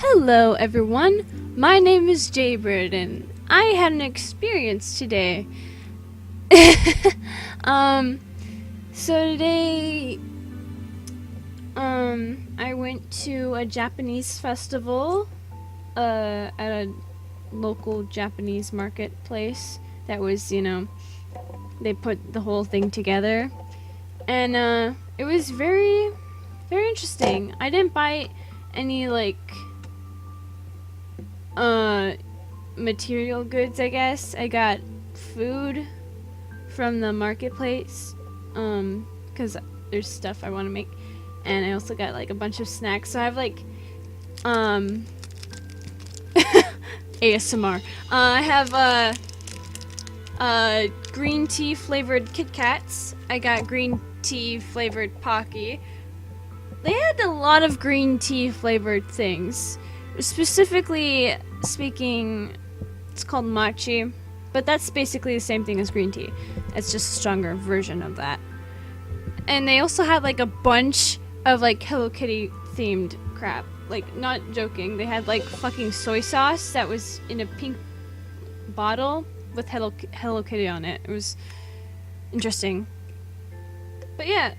Hello everyone, my name is Jaybird and I had an experience today. um, so today, I went to a Japanese festival, at a local Japanese marketplace that was, they put the whole thing together. And, it was very, very interesting. I didn't buy any, material goods, I guess. I got food from the marketplace, because there's stuff I want to make, and I also got like a bunch of snacks. So I have ASMR. I have green tea flavored Kit Kats. I got green tea flavored Pocky. They had a lot of green tea flavored things. Specifically speaking, it's called matcha, but that's basically the same thing as green tea. It's just a stronger version of that. And they also had like a bunch of like Hello Kitty themed crap. Like, not joking, they had like fucking soy sauce that was in a pink bottle with Hello Kitty on it. It was interesting. But yeah,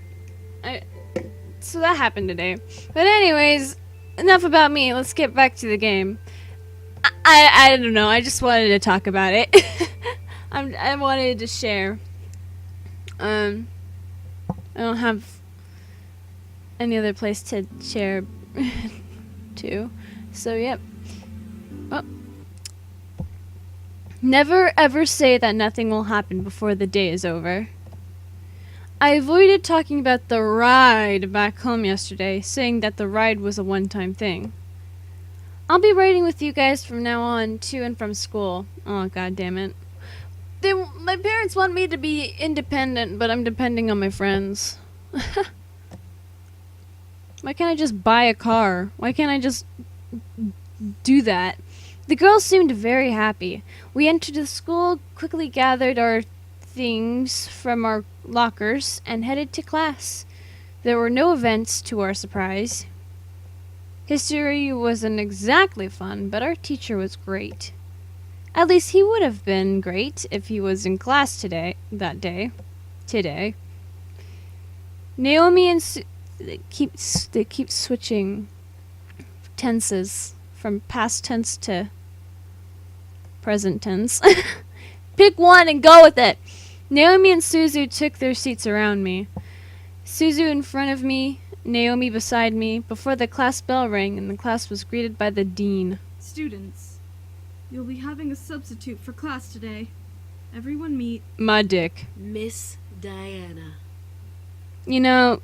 so that happened today. But anyways, enough about me. Let's get back to the game. I don't know. I just wanted to talk about it. I wanted to share. I don't have any other place to share to. So yep. Well, never ever say that nothing will happen before the day is over. I avoided talking about the ride back home yesterday, saying that the ride was a one-time thing. I'll be riding with you guys from now on, to and from school. Oh, god damn it. My parents want me to be independent, but I'm depending on my friends. Why can't I just buy a car? Why can't I just do that? The girls seemed very happy. We entered the school, quickly gathered our things from our lockers, and headed to class. There were no events, to our surprise. History wasn't exactly fun, but our teacher was great. At least he would have been great if he was in class today. Naomi and they keep switching tenses from past tense to present tense. Pick one and go with it. Naomi and Suzu took their seats around me. Suzu in front of me, Naomi beside me, before the class bell rang and the class was greeted by the dean. Students, you'll be having a substitute for class today. Everyone meet My dick. Miss Diana. You know,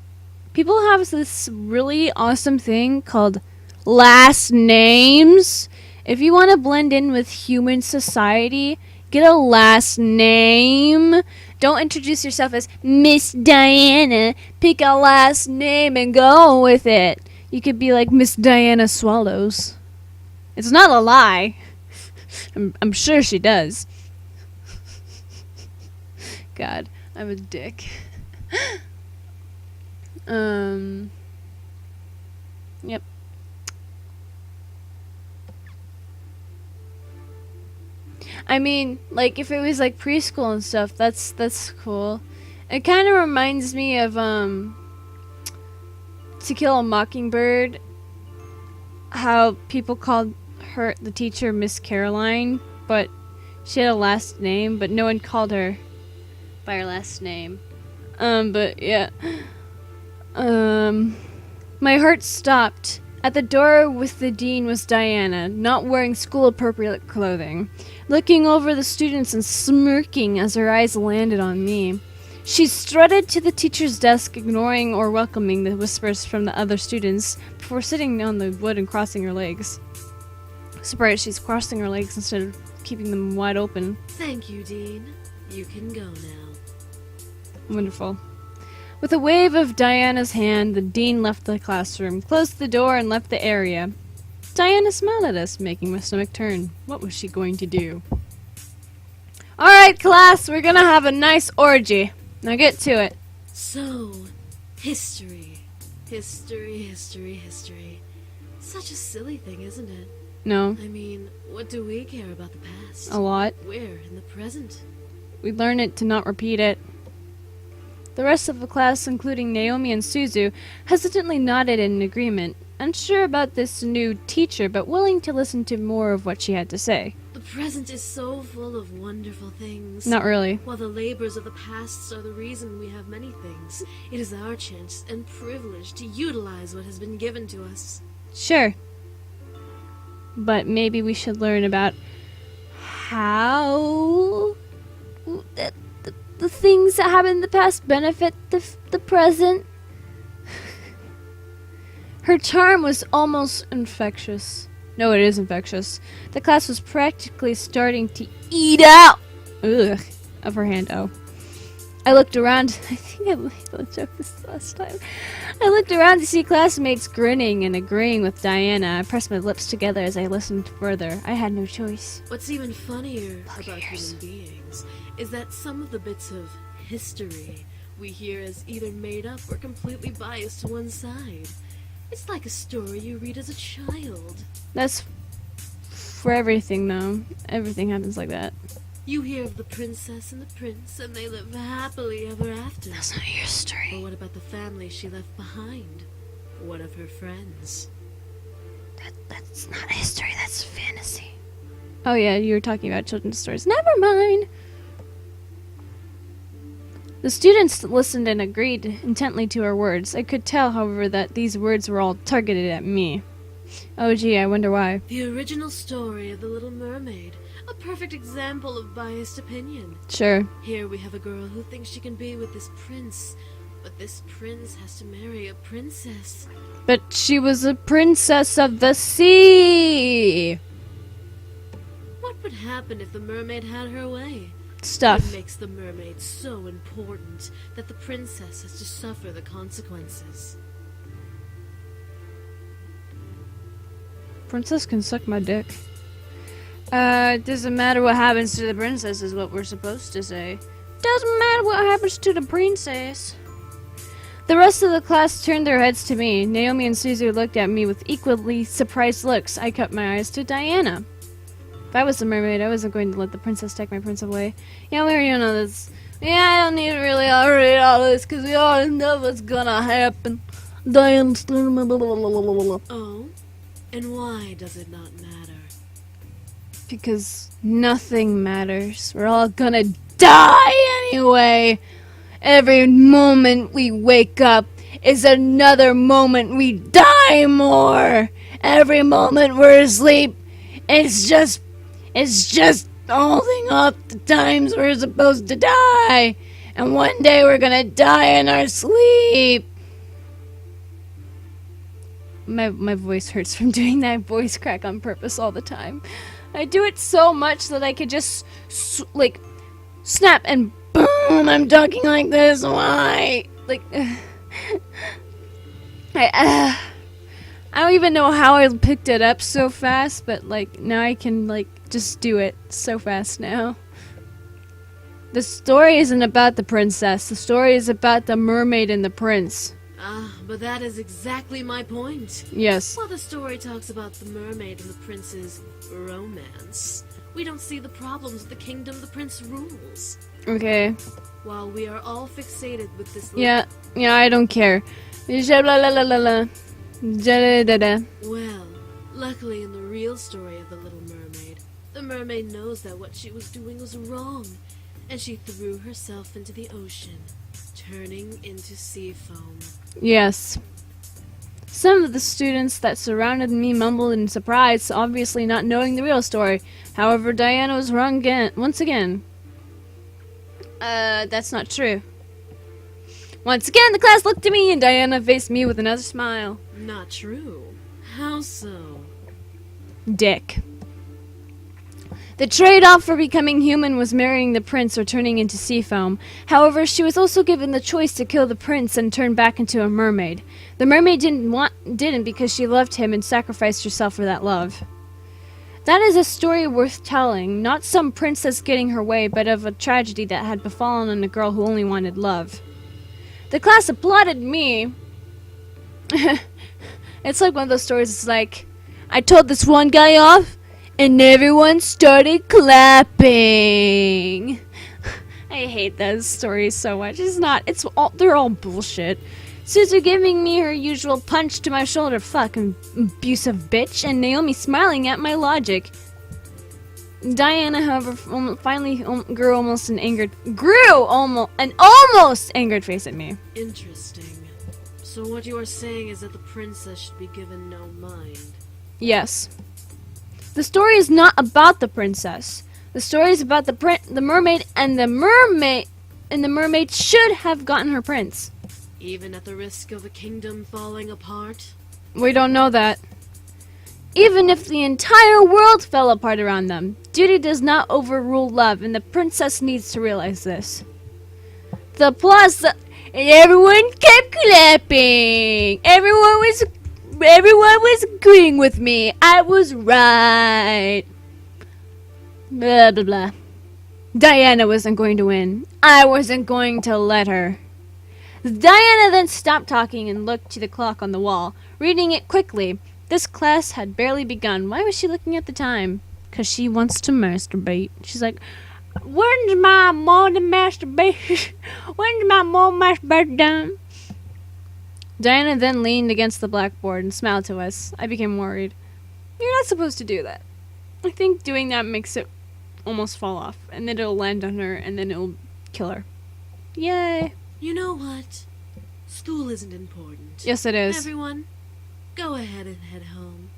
people have this really awesome thing called last names. If you want to blend in with human society, get a last name. Don't introduce yourself as Miss Diana. Pick a last name and go with it. You could be like Miss Diana Swallows. It's not a lie. I'm sure she does. God, I'm a dick. Yep. I mean, like, if it was like preschool and stuff, that's cool. It kind of reminds me of To Kill a Mockingbird. How people called her, the teacher, Miss Caroline, but she had a last name, but no one called her by her last name. But yeah. My heart stopped. At the door with the dean was Diana, not wearing school-appropriate clothing, looking over the students and smirking as her eyes landed on me. She strutted to the teacher's desk, ignoring or welcoming the whispers from the other students, before sitting on the wood and crossing her legs. Surprised she's crossing her legs instead of keeping them wide open. Thank you, Dean. You can go now. Wonderful. With a wave of Diana's hand, the dean left the classroom, closed the door, and left the area. Diana smiled at us, making my stomach turn. What was she going to do? Alright, class, we're gonna have a nice orgy. Now get to it. So, history. History, history, history. Such a silly thing, isn't it? No, I mean, what do we care about the past? a lot. We're in the present. We learn it to not repeat it. The rest of the class, including Naomi and Suzu, hesitantly nodded in agreement, unsure about this new teacher but willing to listen to more of what she had to say. The present is so full of wonderful things. Not really. While the labors of the past are the reason we have many things, it is our chance and privilege to utilize what has been given to us. Sure. But maybe we should learn about how the things that happened in the past benefit the present. Her charm was almost infectious. No, it is infectious. The class was practically starting to eat out of her hand. Oh. I looked around. I think I made the joke this last time. I looked around to see classmates grinning and agreeing with Diana. I pressed my lips together as I listened further. I had no choice. What's even funnier about human beings is that some of the bits of history we hear as either made up or completely biased to one side. It's like a story you read as a child. That's for everything, though. Everything happens like that. You hear of the princess and the prince, and they live happily ever after. That's not your But story. what about the family she left behind? What of her friends? That's not history, that's fantasy. Oh yeah, you were talking about children's stories. Never mind. The students listened and agreed intently to her words. I could tell, however, that these words were all targeted at me. Oh gee, I wonder why. The original story of the Little Mermaid. A perfect example of biased opinion. Sure. Here we have a girl who thinks she can be with this prince, but this prince has to marry a princess. But she was a princess of the sea! What would happen if the mermaid had her way? Stuff. What makes the mermaid so important that the princess has to suffer the consequences? Princess can suck my dick. It doesn't matter what happens to the princess is what we're supposed to say. Doesn't matter what happens to the princess. The rest of the class turned their heads to me. Naomi and Suzu looked at me with equally surprised looks. I kept my eyes to Diana. If I was the mermaid, I wasn't going to let the princess take my prince away. Yeah, we already know this. Yeah, I don't need to really read all this because we already know what's gonna happen. Diana. Oh? And why does it not matter? Because nothing matters. We're all gonna die anyway. Every moment we wake up is another moment we die more. Every moment we're asleep, it's just holding up the times we're supposed to die. And one day we're gonna die in our sleep. My voice hurts from doing that voice crack on purpose all the time. I do it so much that I could just snap and boom, I'm talking like this. Why? I don't even know how I picked it up so fast, but now I can just do it so fast now. The story isn't about the princess. The story is about the mermaid and the prince. Ah, but that is exactly my point. Yes. While the story talks about the mermaid and the prince's romance, we don't see the problems of the kingdom the prince rules. Okay. While we are all fixated with this Yeah, I don't care. Well, Well, luckily in the real story of the Little Mermaid, the mermaid knows that what she was doing was wrong, and she threw herself into the ocean, turning into sea foam. yes. Some of the students that surrounded me mumbled in surprise, obviously not knowing the real story. However, Diana was wrong once again. That's not true. Once again, the class looked at me, and Diana faced me with another smile. Not true. How so? Dick. The trade-off for becoming human was marrying the prince or turning into sea foam. However, she was also given the choice to kill the prince and turn back into a mermaid. The mermaid didn't because she loved him and sacrificed herself for that love. That is a story worth telling, not some princess getting her way, but of a tragedy that had befallen on a girl who only wanted love. The class applauded me. It's like one of those stories. It's like, I told this one guy off, and everyone started clapping. I hate those stories so much. They're all bullshit. Suzu giving me her usual punch to my shoulder, fucking abusive bitch, and Naomi smiling at my logic. Diana, however, finally grew almost an angered face at me. Interesting. So what you are saying is that the princess should be given no mind. Yes. The story is not about the princess. The story is about the mermaid, and the mermaid should have gotten her prince. Even at the risk of the kingdom falling apart? We don't know that. Even if the entire world fell apart around them, duty does not overrule love, and the princess needs to realize this. The applause, and everyone kept clapping. Everyone was agreeing with me. I was right. Blah, blah, blah. Diana wasn't going to win. I wasn't going to let her. Diana then stopped talking and looked to the clock on the wall, reading it quickly. This class had barely begun. Why was she looking at the time? Because she wants to masturbate. She's like, when's my morning masturbation? When's my morning masturbation done? Diana then leaned against the blackboard and smiled to us. I became worried. You're not supposed to do that. I think doing that makes it almost fall off, and then it'll land on her, and then it'll kill her. Yay. You know what? School isn't important. Yes, it is. Everyone, go ahead and head home.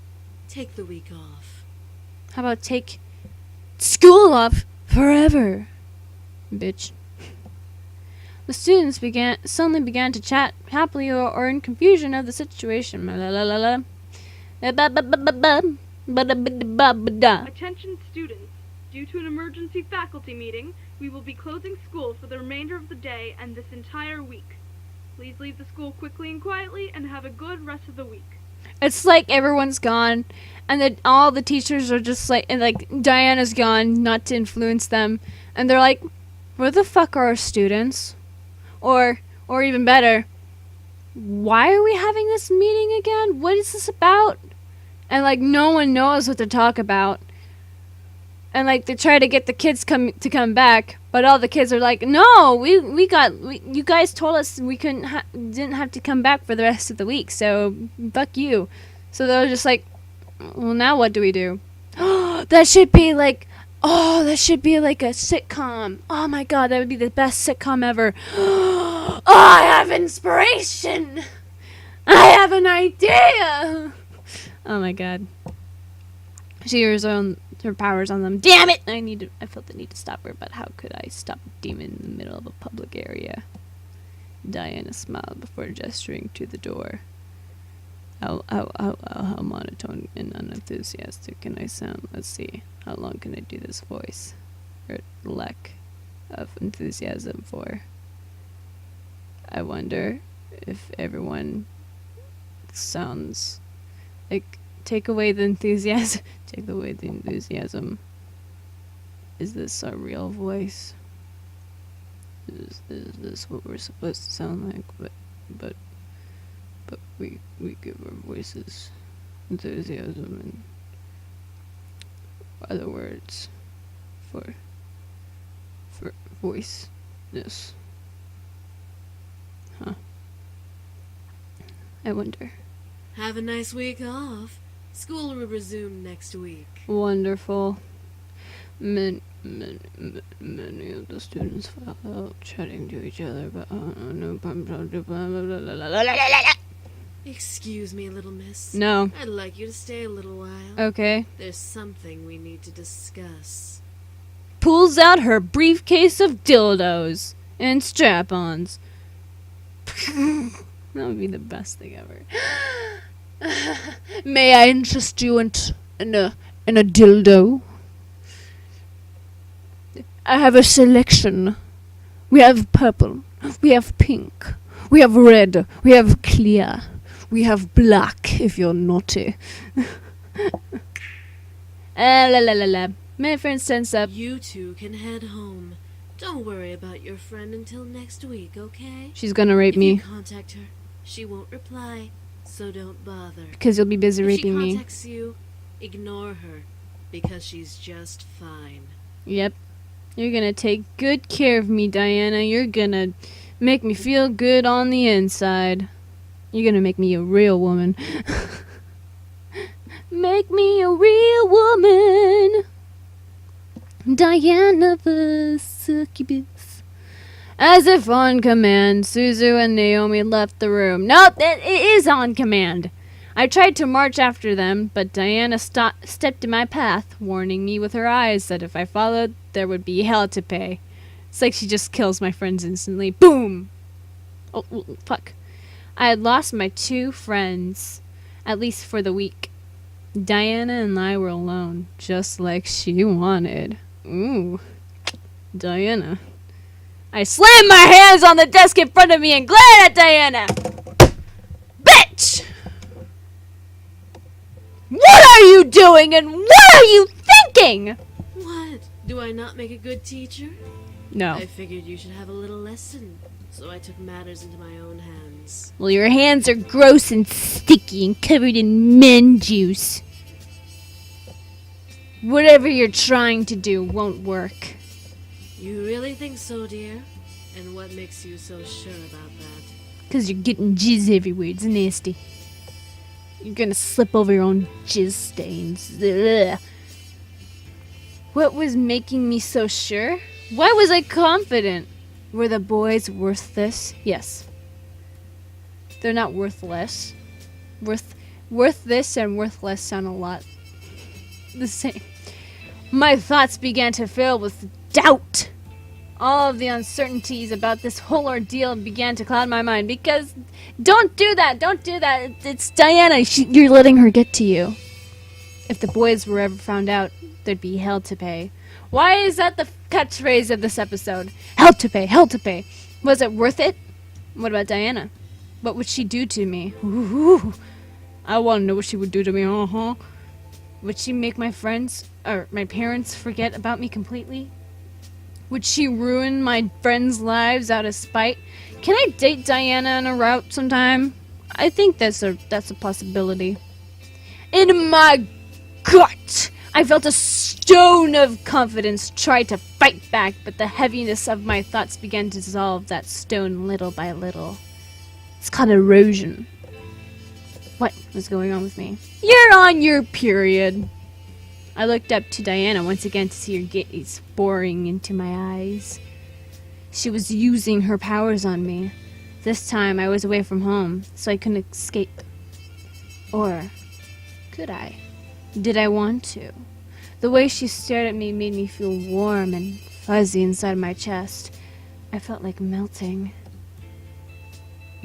Take the week off. How about take school off forever, bitch? The students suddenly began to chat happily or in confusion of the situation. Attention students. Due to an emergency faculty meeting, we will be closing school for the remainder of the day and this entire week. Please leave the school quickly and quietly and have a good rest of the week. It's like everyone's gone, and then all the teachers are just like, and like Diana's gone, not to influence them, and they're like, where the fuck are our students? Or even better, why are we having this meeting again? What is this about? And like no one knows what to talk about. And like they try to get the kids to come back, but all the kids are like, no, you guys told us we didn't have to come back for the rest of the week, so fuck you. So they're just like, well, now what do we do? That should be like a sitcom. Oh my god, that would be the best sitcom ever. Oh, I have inspiration. I have an idea. Oh my god. She used her powers on them. Damn it! I felt the need to stop her, but how could I stop a demon in the middle of a public area? Diana smiled before gesturing to the door. How monotone and unenthusiastic can I sound? Let's see. How long can I do this voice? Or lack of enthusiasm for? I wonder if everyone sounds like take away the enthusiasm. Take away the enthusiasm. Is this our real voice? Is this what we're supposed to sound like? But we give our voices enthusiasm and other words for voiceness. Huh. I wonder. Have a nice week off. School will resume next week. Wonderful. Many of the students fell out chatting to each other, but Excuse me, little miss. No. I'd like you to stay a little while. Okay. There's something we need to discuss. Pulls out her briefcase of dildos and strap-ons. That would be the best thing ever. May I interest you in a dildo? I have a selection. We have purple. We have pink. We have red. We have clear. We have black, if you're naughty. La la la la. My friend stands up. You two can head home. Don't worry about your friend until next week, okay? She's gonna rape If me. you contact her, she won't reply. so don't bother. Because you'll be busy If she raping me. contacts you, ignore her, because she's just fine. Yep. You're gonna take good care of me, Diana. You're gonna make me feel good on the inside. You're gonna make me a real woman. Make me a real woman. Diana the succubus. As if on command, Suzu and Naomi left the room. Nope, it is on command. I tried to march after them, but Diana stepped in my path, warning me with her eyes that if I followed, there would be hell to pay. It's like she just kills my friends instantly. Boom! Oh, fuck. I had lost my 2 friends, at least for the week. Diana and I were alone, just like she wanted. Ooh, Diana. I slammed my hands on the desk in front of me and glared at Diana. Bitch! What are you doing and what are you thinking? What? Do I not make a good teacher? No. I figured you should have a little lesson, so I took matters into my own hands. Well, your hands are gross and sticky and covered in men juice. Whatever you're trying to do won't work. You really think so, dear? And what makes you so sure about that? 'Cause you're getting jizz everywhere. It's nasty. You're gonna slip over your own jizz stains. Ugh. What was making me so sure? Why was I confident? Were the boys worth this? Yes. They're not worthless. Worth this and worthless sound a lot the same. My thoughts began to fill with doubt. All of the uncertainties about this whole ordeal began to cloud my mind because don't do that. It's Diana. You're letting her get to you. If the boys were ever found out, there'd be hell to pay. Why is that the catchphrase of this episode? Hell to pay, hell to pay. Was it worth it? What about Diana? What would she do to me? Ooh, I want to know what she would do to me. Would she make my friends or my parents forget about me completely? Would she ruin my friends' lives out of spite? Can I date Diana on a route sometime? I think that's a possibility. In my gut, I felt a stone of confidence try to fight back, but the heaviness of my thoughts began to dissolve that stone little by little. It's called erosion. What was going on with me? You're on your period. I looked up to Diana once again to see her gaze boring into my eyes. She was using her powers on me. This time I was away from home, so I couldn't escape. Or could I? Did I want to? The way she stared at me made me feel warm and fuzzy inside my chest. I felt like melting.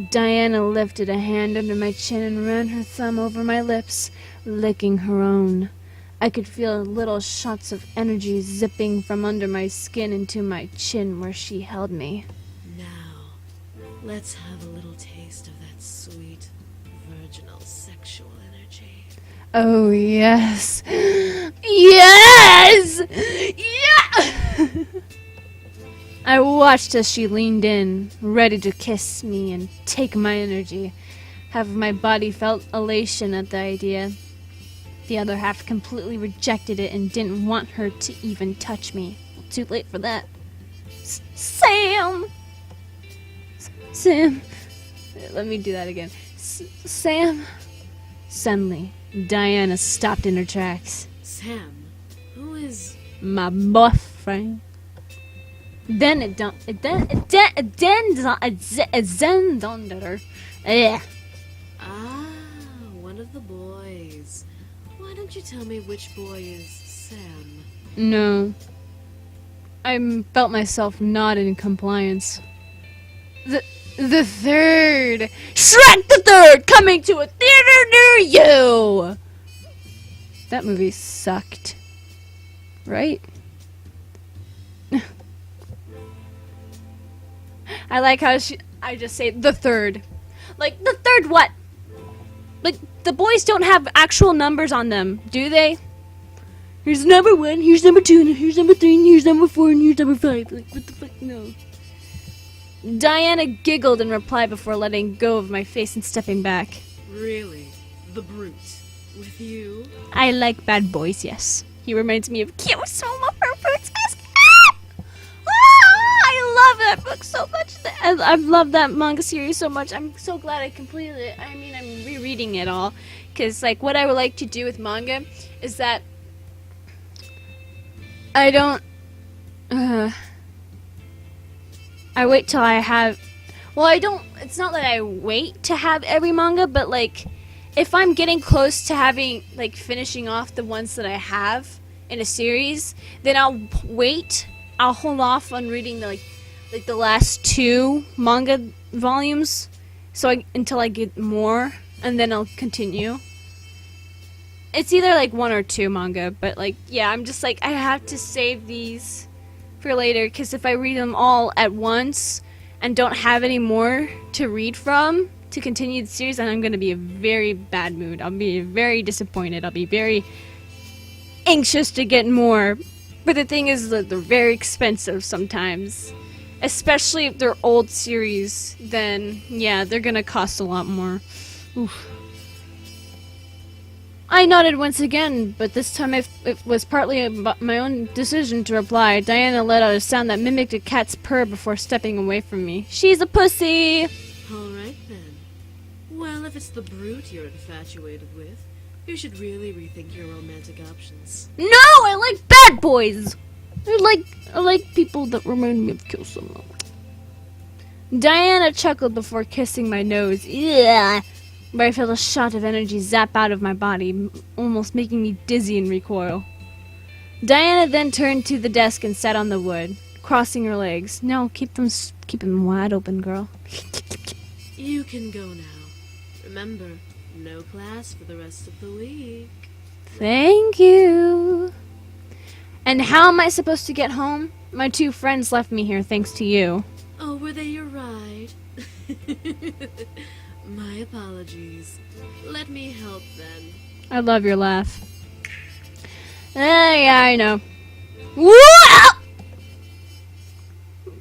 Diana lifted a hand under my chin and ran her thumb over my lips, licking her own. I could feel little shots of energy zipping from under my skin into my chin where she held me. Now, let's have a little taste of that sweet, virginal sexual energy. Oh, yes. Yes! Yeah! I watched as she leaned in, ready to kiss me and take my energy. Half of my body felt elation at the idea. The other half completely rejected it and didn't want her to even touch me. Too late for that. Sam! Sam. Let me do that again. Sam. Suddenly, Diana stopped in her tracks. Sam, who is... My boyfriend. Then it dawned on her. Yeah. Ah, one of the boys. Why don't you tell me which boy is Sam? No. I felt myself not in compliance. The third! Shrek the Third! Coming to a theater near you! That movie sucked. Right? I like how I just say the third. Like, the third what? Like, the boys don't have actual numbers on them, do they? Here's number 1, here's number 2, and here's number 3, and here's number 4, and here's number 5. Like, what the fuck? No. Diana giggled in reply before letting go of my face and stepping back. Really? The brute? With you? I like bad boys, yes. He reminds me of Kyosoma from Fruits Basket. I love that book so much. I've loved that manga series so much. I'm so glad I completed it. I mean, I'm rereading it all. Because, like, what I would like to do with manga is that I don't... I wait till I have... Well, I don't... It's not that I wait to have every manga, but, like, if I'm getting close to having, like, finishing off the ones that I have in a series, then I'll wait. I'll hold off on reading, the last 2 manga volumes until I get more, and then I'll continue. It's either, like, 1 or 2 manga, but, like, yeah, I'm just, like, I have to save these for later, because if I read them all at once and don't have any more to read from to continue the series, then I'm going to be in a very bad mood. I'll be very disappointed. I'll be very anxious to get more. But the thing is that they're very expensive sometimes. Especially if they're old series, then, yeah, they're going to cost a lot more. Oof. I nodded once again, but this time it was partly my own decision to reply. Diana let out a sound that mimicked a cat's purr before stepping away from me. She's a pussy! Alright then. Well, if it's the brute you're infatuated with, you should really rethink your romantic options. No! I like bad boys! I like people that remind me of Kyosama. Diana chuckled before kissing my nose. Yeah. But I felt a shot of energy zap out of my body, almost making me dizzy and recoil. Diana then turned to the desk and sat on the wood, crossing her legs. No, keep them wide open, girl. You can go now. Remember, no class for the rest of the week. Thank you. And how am I supposed to get home? My 2 friends left me here thanks to you. Oh, were they your ride? My apologies. Let me help then. I love your laugh. Yeah, I know.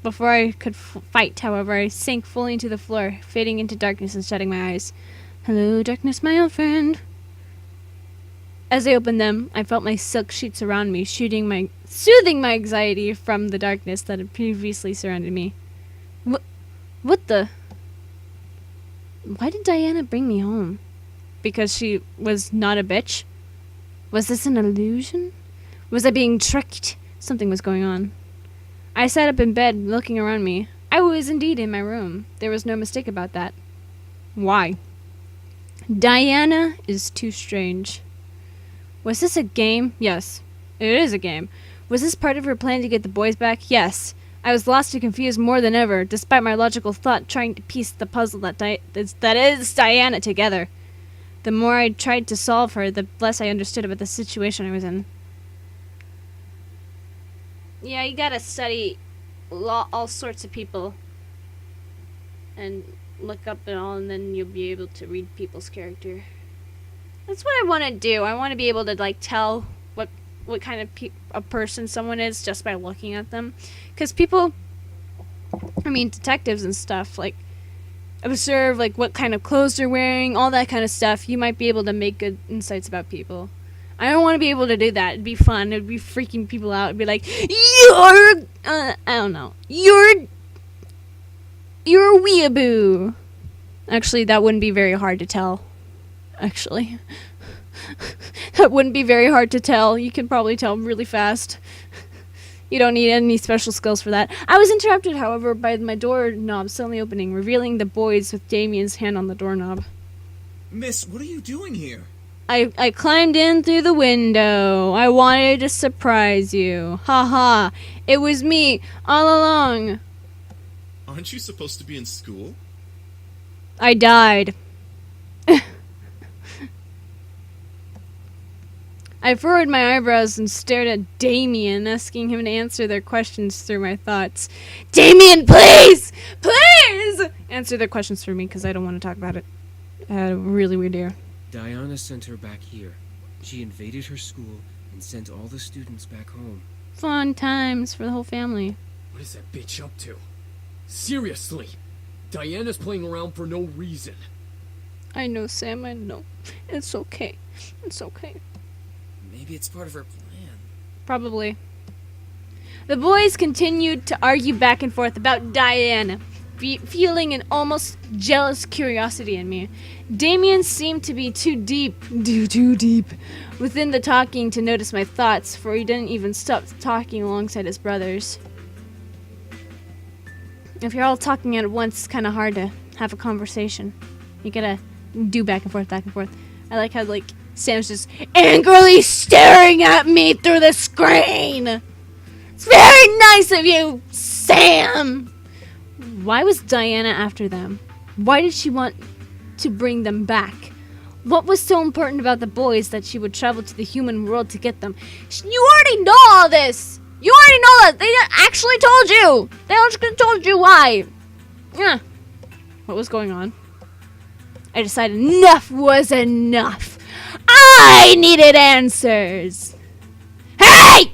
Before I could fight, however, I sank fully into the floor, fading into darkness and shutting my eyes. Hello, darkness, my old friend. As I opened them, I felt my silk sheets around me, soothing my anxiety from the darkness that had previously surrounded me. What the... Why did Diana bring me home? Because she was not a bitch? Was this an illusion? Was I being tricked? Something was going on. I sat up in bed, looking around me. I was indeed in my room. There was no mistake about that. Why? Diana is too strange. Was this a game? Yes. It is a game. Was this part of her plan to get the boys back? Yes. I was lost and confused more than ever, despite my logical thought trying to piece the puzzle that is Diana together. The more I tried to solve her, the less I understood about the situation I was in. Yeah, you gotta study all sorts of people and look up and all, and then you'll be able to read people's character. That's what I want to do. I want to be able to, like, tell what kind of a person someone is just by looking at them. Because people, detectives and stuff, like, observe, like, what kind of clothes they're wearing, all that kind of stuff. You might be able to make good insights about people. I don't want to be able to do that. It'd be fun. It'd be freaking people out. It'd be like, I don't know. You're a weeaboo. Actually, that wouldn't be very hard to tell. Actually. That wouldn't be very hard to tell. You can probably tell really fast. You don't need any special skills for that. I was interrupted, however, by my doorknob suddenly opening, revealing the boys with Damien's hand on the doorknob. Miss, what are you doing here? I climbed in through the window. I wanted to surprise you. Ha ha. It was me all along. Aren't you supposed to be in school? I died. I furrowed my eyebrows and stared at Damien, asking him to answer their questions through my thoughts. Damien, please! Please! Answer their questions for me, because I don't want to talk about it. I had a really weird ear. Diana sent her back here. She invaded her school and sent all the students back home. Fun times for the whole family. What is that bitch up to? Seriously, Diana's playing around for no reason. I know, Sam, I know. It's okay. It's okay. Maybe it's part of her plan. Probably. The boys continued to argue back and forth about Diana, feeling an almost jealous curiosity in me. Damien seemed to be too deep within the talking to notice my thoughts, for he didn't even stop talking alongside his brothers. If you're all talking at once, it's kind of hard to have a conversation. You gotta do back and forth, back and forth. I like how, like, Sam's just angrily staring at me through the screen. It's very nice of you, Sam. Why was Diana after them? Why did she want to bring them back? What was so important about the boys that she would travel to the human world to get them? You already know all this. You already know that. They actually told you. They actually told you why. Yeah. What was going on? I decided enough was enough. I needed answers. Hey!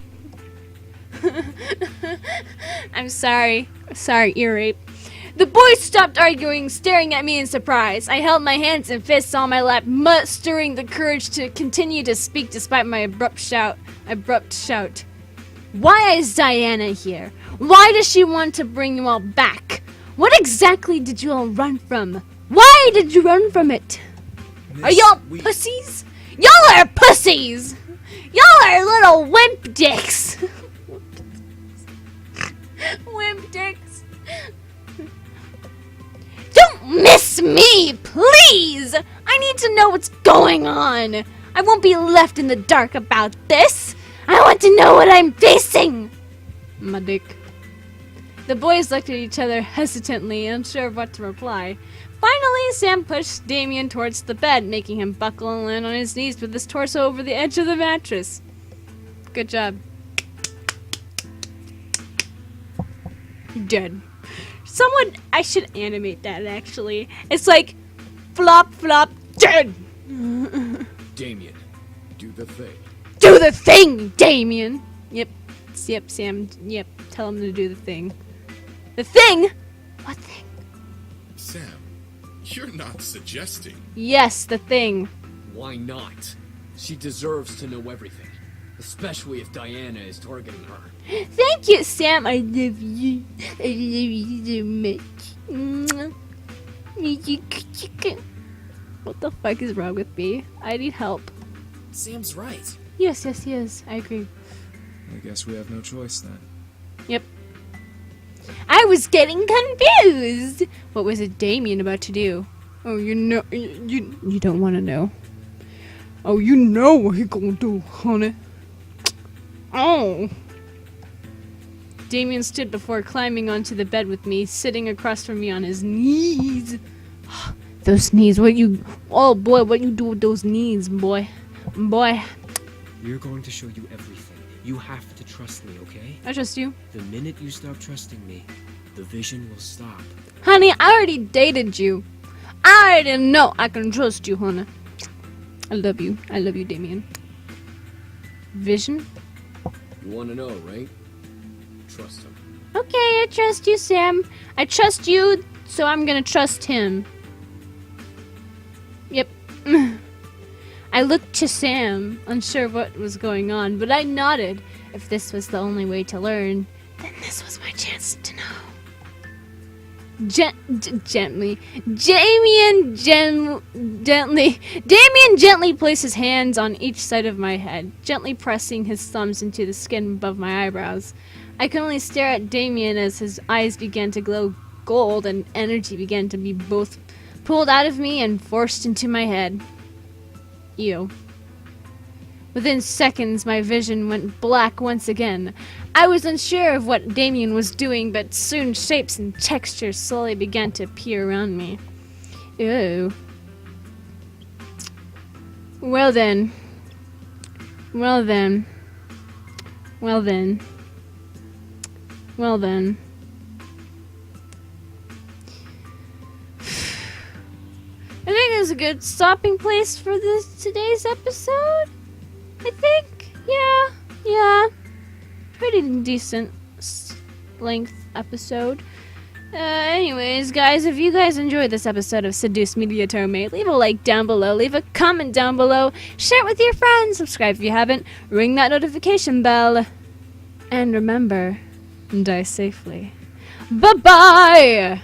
I'm sorry. Sorry, ear rape. The boys stopped arguing, staring at me in surprise. I held my hands and fists on my lap, mustering the courage to continue to speak despite my abrupt shout. Why is Diana here? Why does she want to bring you all back? What exactly did you all run from? Why did you run from it? Are y'all pussies? Y'all are pussies! Y'all are little wimp dicks! Wimp dicks. Don't miss me, please! I need to know what's going on. I won't be left in the dark about this. I want to know what I'm facing. My dick. The boys looked at each other hesitantly, unsure of what to reply. Finally, Sam pushed Damien towards the bed, making him buckle and land on his knees with his torso over the edge of the mattress. Good job. Dead. Someone, I should animate that actually. It's like, flop, flop, dead. Damien, do the thing. Do the thing, Damien. Yep, Sam. Yep, tell him to do the thing. The thing? What thing? Sam, you're not suggesting. Yes, the thing. Why not? She deserves to know everything, especially if Diana is targeting her. Thank you, Sam. I love you. I love you so much. Mwah. What the fuck is wrong with me? I need help. Sam's right. Yes, I agree. I guess we have no choice then. Yep. I was getting confused. What was it Damien about to do? Oh, you know, you don't want to know. Oh, you know what he gonna do, honey. Oh. Damien stood before climbing onto the bed with me, sitting across from me on his knees. Those knees, oh boy, what you do with those knees, boy. Boy. We're going to show you everything. You have to trust me, okay? I trust you. The minute you stop trusting me, the vision will stop. Honey, I already dated you. I already know I can trust you, honey. I love you. I love you, Damien. Vision? You want to know, right? Trust him. Okay, I trust you, Sam. I trust you, so I'm gonna trust him. Yep. I looked to Sam, unsure of what was going on, but I nodded. If this was the only way to learn, then this was my chance to know. Gently. Damien gently placed his hands on each side of my head, gently pressing his thumbs into the skin above my eyebrows. I could only stare at Damien as his eyes began to glow gold and energy began to be both pulled out of me and forced into my head. Ew. Within seconds, my vision went black once again. I was unsure of what Damien was doing, but soon shapes and textures slowly began to appear around me. Ew. Well then. I think it's a good stopping place for today's episode. I think, yeah, pretty decent length episode. Anyways, guys, if you guys enjoyed this episode of Seduce Media Otome, leave a like down below, leave a comment down below, share it with your friends, subscribe if you haven't, ring that notification bell, and remember, die safely. Bye-bye!